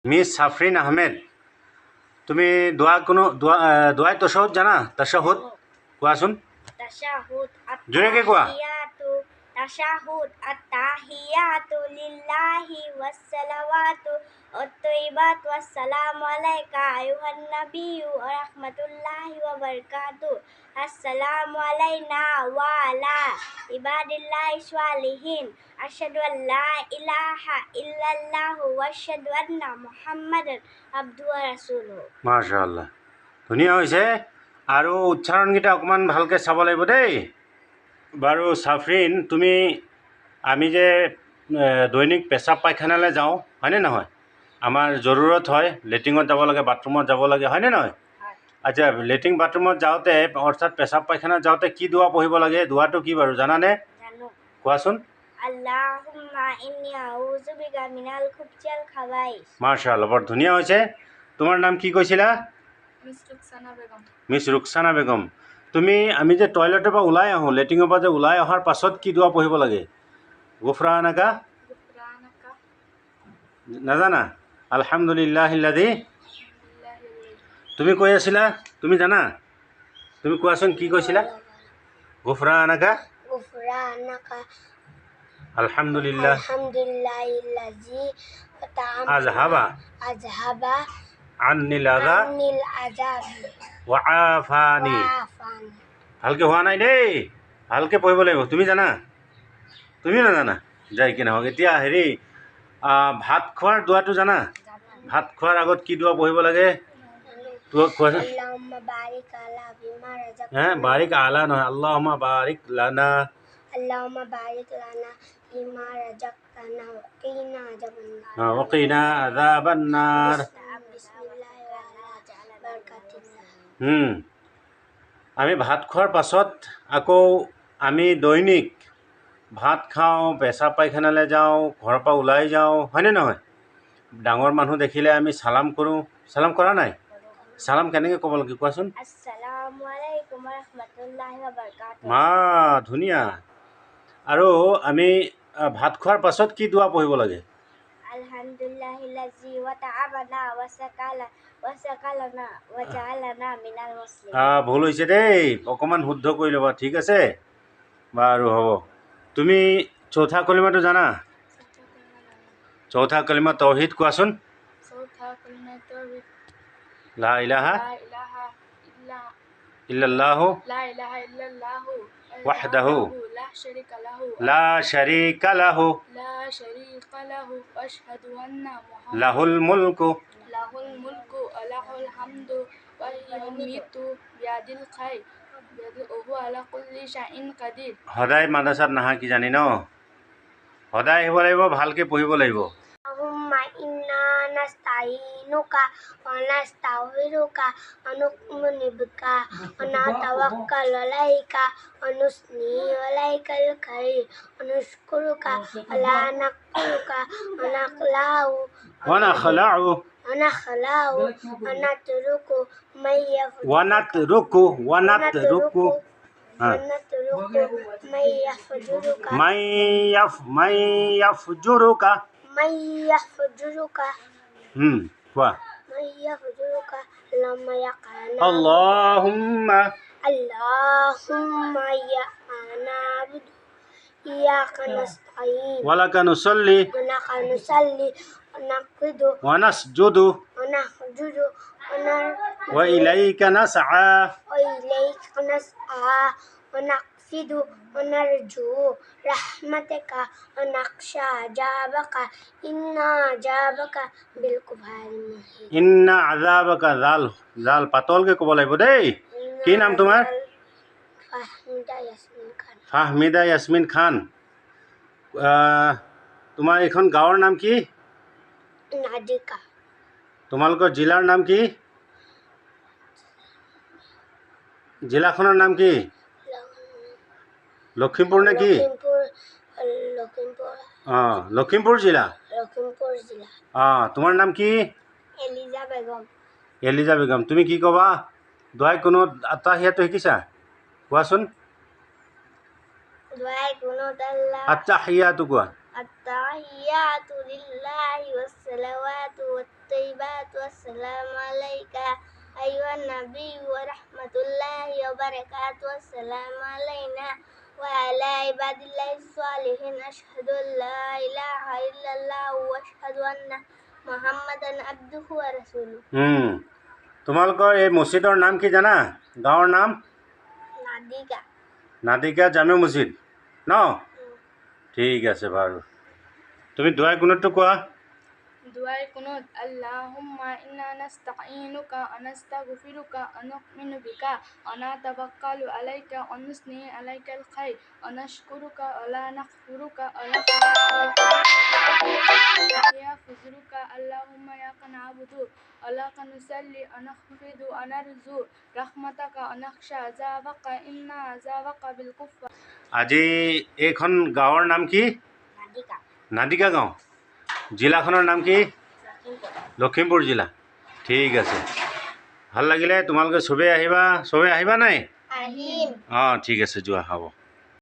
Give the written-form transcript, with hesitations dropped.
Miss সাফৰিন Ahmed, তুমি দোয়াই তশাহুদ জানা? তশাহুদ কোৱাচোন। তাশাহুদ জোৰেকে কোৱা। তাশাহুদ আত-তাহিয়াতু লিল্লাহি ওয়াস-সালাওয়াতু ওয়াত-তাইয়্যিবাতু ওয়াস-সালামু আলাইকা আইয়ুহান নাবিয়্যু ওয়া রাহমাতুল্লাহি ওয়া বারাকাতুহু। আসসালামু আলাইনা ওয়া আলা ইবাদিল্লাহিস সালিহিন। আশহাদু আল লা ইলাহা ইল্লাল্লাহু ওয়া আশহাদু আন্না মুহাম্মাদান আবদুহু ওয়া রাসূলুহু। মাশাআল্লাহ, ধুনীয়া হৈছে। আৰু উচ্চাৰণকেইটা অকণমান ভালকৈ চাব লাগিব দেই। বাৰু চাফৰিন, আমি যে দৈনিক পেচাব পায়খানালৈ যাওঁ, হয়নে নহয়? আমাৰ জৰুৰত হয়, লেট্ৰিনত যাব লাগে, বাথৰুমত যাব লাগে, হয়নে নহয়? আচ্ছা, লেট্ৰিন বাথৰুমত যাওঁতে অৰ্থাৎ পেচাব পায়খানাত যাওঁতে কি দোৱা পঢ়িব লাগে? দোৱাটো কি বাৰু জানানে? কোৱাচোন। আল্লাহুম্মা ইন্নী আউযু বিকা মিনাল খুবুছি ওয়াল খাবাইছ। মাশাআল্লাহ, বৰ ধুনীয়া হৈছে। তোমাৰ নাম কি কৈছিলা? মিছ ৰুকসানা বেগম। আমি যে টয়লেটৰ পৰা ওলাই আহোঁ, লেট্ৰিনৰ পৰা যে ওলাই অহাৰ পাছত কি দোৱা পঢ়িব লাগে? গুফৰানাকা নাজানা? আলহামদুলিল্লাহিল্লাযী। তুমি কৈ আছিলা, তুমি জানা? তুমি কোৱাচোন, কি কৈছিলা? গুফৰানাকা আলহামদুলিল্লাহিল্লাযী আযহাবা আন্নিল আযা ওয়া আফানি। ভালকৈ হোৱা নাই দেই, ভালকৈ পঢ়িব লাগিব। তুমি জানা? তুমি নাজানা? যাই কি নহওক। এতিয়া ভাত খোৱাৰ দোৱাটো জানা? ভাত খোৱাৰ আগত কি দোৱা পঢ়িব লাগে? কোৱাচোন। বাৰিক আলা নহয়, আল্লাহুম্মা বাৰিক লানা। ওয়াকিনা আযাবান নাৰ। আমি ভাত খোৱাৰ পাছত আকৌ আমি দৈনিক ভাত খাওঁ, পেচাব পায়খানালৈ যাওঁ, ঘৰৰ পৰা ওলাই যাওঁ, হয়নে নহয়? ডাঙৰ মানুহ দেখিলে আমি চালাম কৰোঁ। চালাম কৰা নাই? চালাম কেনেকৈ ক'ব লাগে কোৱাচোন। আসসালামু আলাইকুম ওয়া ৰাহমাতুল্লাহি ওয়া বাৰাকাতুহু। ধুনীয়া। আৰু আমি ভাত খোৱাৰ পাছত কি দোৱা পঢ়িব লাগে? আলহামদুলিল্লাহিল্লাযী ওয়াতা'আবানা ওয়াসাকালানা ওয়াজআলানা মিনাল মুসলিমিন। ভুল হৈছে দেই, অকণমান শুদ্ধ কৰি ল'বা, ঠিক আছে? বাৰু হ'ব। তুমি চৌথা কলিমাটো জানা? চৌথা কলিমা তাওহীদ কোৱাচোন। লা ইলাহা ইল্লাল্লাহু ওয়াহদাহু লা শারীকা লাহু আশহাদু আন্না লাহুল মুলকু ওয়া লাহুল হামদু ওয়া ইউমিতু বিয়াদিল খাইর ওয়া হুয়া আলা কুল্লি শাইইন কাদির। সদায় মাদ্ৰাছাত নাহা কি জানি ন? সদায় আহিব লাগিব, ভালকৈ পঢ়িব লাগিব। আল্লাহুম্মা ইন্না নাস্তাঈনুকা ওয়া নাস্তাগফিরুকা ওয়া নু'মিনু বিকা ওয়া নাতাওয়াক্কালু আলাইকা ওয়া নুসনি আলাইকাল খাইর ওয়া নাশকুরুকা ওয়া লা নাকফুরুকা ওয়া নাখলাউ ওয়া নাতরুকু মাইয়াফজুরুকা। কোৱা। আল্লাহুম্মা ইয়্যাকা না'বুদু ইয়্যাকা নাস্তাঈন ওয়া লাকা নুসাল্লি ওয়া নাকবিদু ওয়া নাসজুদু ওয়া ইলাইকা নাসআ ওয়া নাকফিদু ওয়া নারজু রাহমাতাকা ওয়া নাখশা আযাবাকা ইন্না আযাবাকা বিল কুফারিল মুহিত। ইন্না আযাবাকা, জাল পাতলকৈ ক'ব লাগিব দেই। কি নাম তোমাৰ? ফাহমিদা ইয়াসমিন খান। তোমাৰ এইখন গাঁৱৰ নাম কি? নাদিকা। তোমালোকৰ জিলাৰ নাম কি? জিলাখনৰ নাম কি? লখিমপুৰ নে কি? লখিমপুৰ জিলা। তোমাৰ নাম কি? এলিজা বেগম। এলিজা বেগম। তুমি কি ক'বা? দোৱাই কোনো আত্তাহিয়াতু শিকিছা? কোৱাচোন। আত্তাহিয়াতু কোৱা। আত্তাহিয়াতু লিল্লাহি ওয়াস-সালাওয়াতু ওয়াত-তাইয়্যিবাতু والسلام عليك أيها النبي ورحمة الله وبركاته السلام علينا وعلى عباد الله الصالحين أشهد أن لا إله إلا الله وأشهد أن محمدا عبده ورسوله তোমালোকৰ এই মছজিদৰ নাম কি জানা? গাঁৱৰ নাম নাদিকা নাদিকা জামে মছজিদ ন? ঠিক আছে বাৰু। তুমি দুৱাই কোনটো কোৱা? দুআই কুনুত আল্লাহুম্মা ইন্না নাস্তাঈনুকা ওয়া নাস্তাগফিরুকা ওয়া নু'মিনু বিকা ওয়া নাতাওয়াক্কালু আলাইকা ওয়া নুসনি আলাইকাল খায়র ওয়া নাশকুরুকা ওয়া লা নাকফুরুকা ওয়া ইয়া ফুজুরুকা আল্লাহুম্মা ইয়াকা না'বুদু ওয়া লাকা নুসাল্লি ওয়া নাখফিদু ওয়া নারজু রাহমাতাকা ওয়া নাখশা আযাবাকা ইন্না আযাবাকা বিল কুফফার। আজি এইখন গাঁৱৰ নাম কি? নাদিকা নাদিকা গাঁও। জিলাখনৰ নাম কি? লখিমপুৰ জিলা। ঠিক আছে, ভাল লাগিলে। তোমালোকে চবেই আহিবা নাই? আহিম অঁ ঠিক আছে, যোৱা হ'ব।